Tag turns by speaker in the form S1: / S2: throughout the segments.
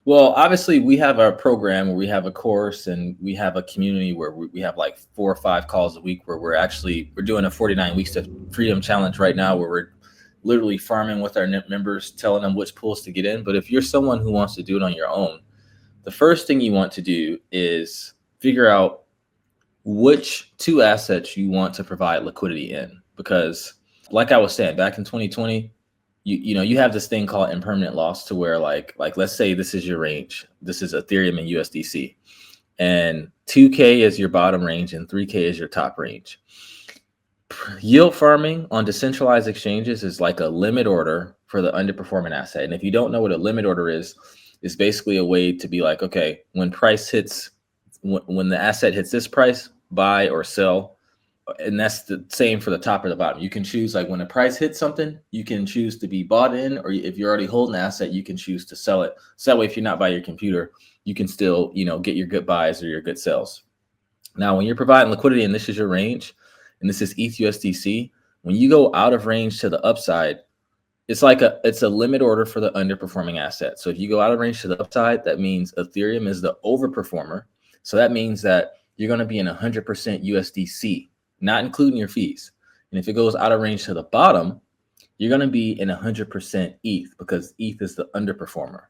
S1: Well, obviously we have our program where we have a course and we have a community where we have like 4 or 5 calls a week where we're doing a 49 weeks to freedom challenge right now where we're literally farming with our members, telling them which pools to get in. But if you're someone who wants to do it on your own, the first thing you want to do is figure out which 2 assets you want to provide liquidity in. Because like I was saying, back in 2020, you have this thing called impermanent loss to where like let's say this is your range. This is Ethereum and USDC. And 2K is your bottom range and 3K is your top range. Yield farming on decentralized exchanges is like a limit order for the underperforming asset. And if you don't know what a limit order is, it's basically a way to be like, okay, when the asset hits this price, buy or sell. And that's the same for the top or the bottom. You can choose, like when the price hits something, you can choose to be bought in, or if you're already holding an asset, you can choose to sell it. So that way, if you're not by your computer, you can still, get your good buys or your good sells. Now, when you're providing liquidity and this is your range, and this is ETH USDC, when you go out of range to the upside, it's a limit order for the underperforming asset. So if you go out of range to the upside, that means Ethereum is the overperformer. So that means that you're going to be in 100% USDC, not including your fees. And if it goes out of range to the bottom, you're going to be in 100% ETH because ETH is the underperformer,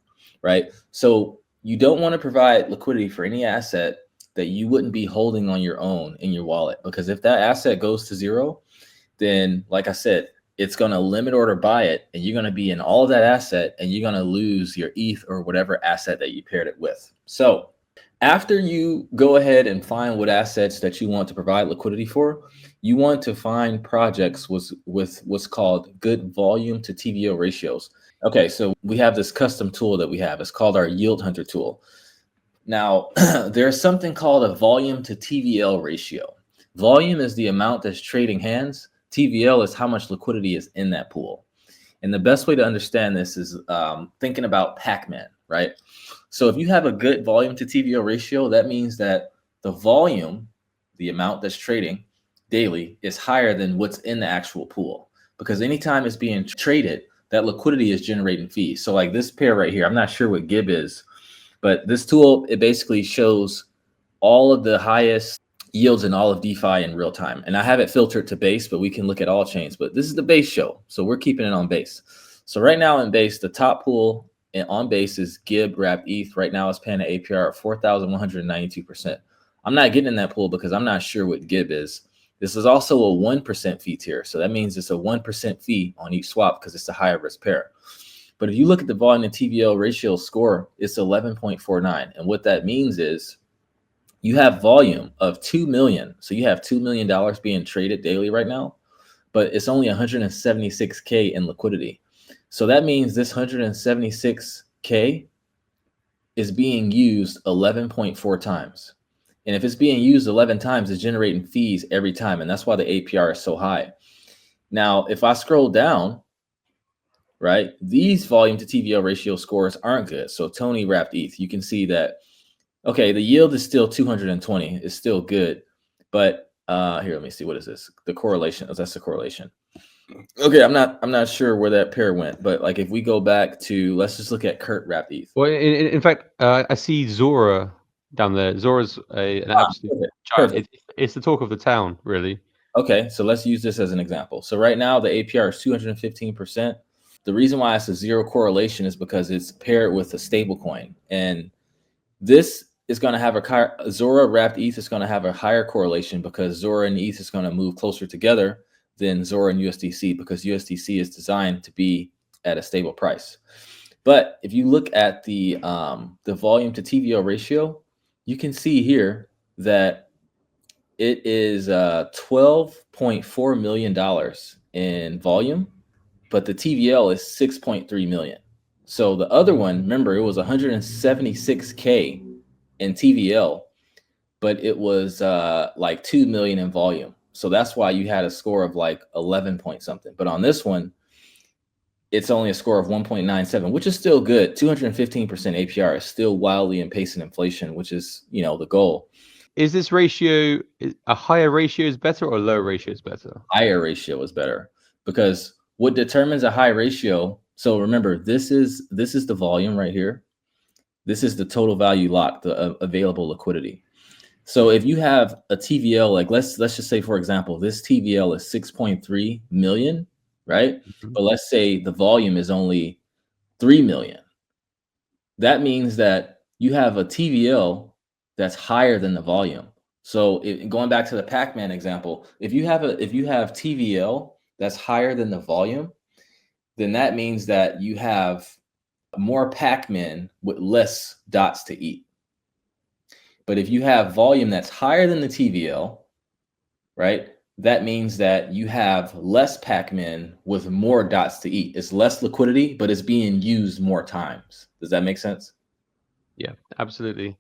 S1: right? So you don't want to provide liquidity for any asset that you wouldn't be holding on your own in your wallet, because if that asset goes to zero, then like I said, it's going to limit order buy it, and you're going to be in all of that asset, and you're going to lose your ETH or whatever asset that you paired it with. So after you go ahead and find what assets that you want to provide liquidity for, you want to find projects with what's called good volume to TVL ratios. Okay, so we have this custom tool that we have. It's called our Yield Hunter tool. Now, there's something called a volume to TVL ratio. Volume is the amount that's trading hands. TVL is how much liquidity is in that pool. And the best way to understand this is thinking about Pac-Man, right? So if you have a good volume to TVL ratio, that means that the volume, the amount that's trading daily, is higher than what's in the actual pool. Because anytime it's being traded, that liquidity is generating fees. So like this pair right here, I'm not sure what GIB is, but this tool, it basically shows all of the highest yields in all of DeFi in real time. And I have it filtered to base, but we can look at all chains. But this is the base show, so we're keeping it on base. So right now in base, the top pool on base is GIB wrapped ETH. Right now it's paying an APR of 4,192%. I'm not getting in that pool because I'm not sure what GIB is. This is also a 1% fee tier. So that means it's a 1% fee on each swap because it's a higher risk pair. But if you look at the volume and TVL ratio score, it's 11.49. And what that means is you have volume of 2 million. So you have $2 million being traded daily right now, but it's only 176K in liquidity. So that means this 176K is being used 11.4 times. And if it's being used 11 times, it's generating fees every time. And that's why the APR is so high. Now, if I scroll down, right, these volume to TVL ratio scores aren't good. So Tony wrapped ETH, you can see that, okay, the yield is still 220. It's still good. But here, let me see. What is this? The correlation. Oh, that's the correlation. Okay, I'm not sure where that pair went, but like if we go back to, let's just look at Kurt wrapped ETH.
S2: Well, in fact, I see Zora down there. Zora's an absolute giant. It's the talk of the town, really.
S1: Okay, so let's use this as an example. So right now the APR is 215%. The reason why it's a zero correlation is because it's paired with a stable coin, and this is going to have a Zora wrapped ETH is going to have a higher correlation because Zora and ETH is going to move closer together than Zora and USDC, because USDC is designed to be at a stable price. But if you look at the volume to TVL ratio, you can see here that it is $12.4 million in volume, but the TVL is 6.3 million. So the other one, remember, it was 176K in TVL, but it was like 2 million in volume. So that's why you had a score of like 11 point something. But on this one, it's only a score of 1.97, which is still good. 215% APR is still wildly outpacing inflation, which is, the goal.
S2: Is this ratio, a higher ratio is better or a lower ratio is better?
S1: Higher ratio is better, because what determines a high ratio, so remember, this is the volume right here. This is the total value locked, the available liquidity. So if you have a TVL, like let's just say, for example, this TVL is 6.3 million, right? But let's say the volume is only 3 million. That means that you have a TVL that's higher than the volume. So going back to the Pac-Man example, if you have TVL that's higher than the volume, then that means that you have more Pac-Man with less dots to eat. But if you have volume that's higher than the TVL, right, that means that you have less Pac-Man with more dots to eat. It's less liquidity, but it's being used more times. Does that make sense?
S2: Yeah, absolutely.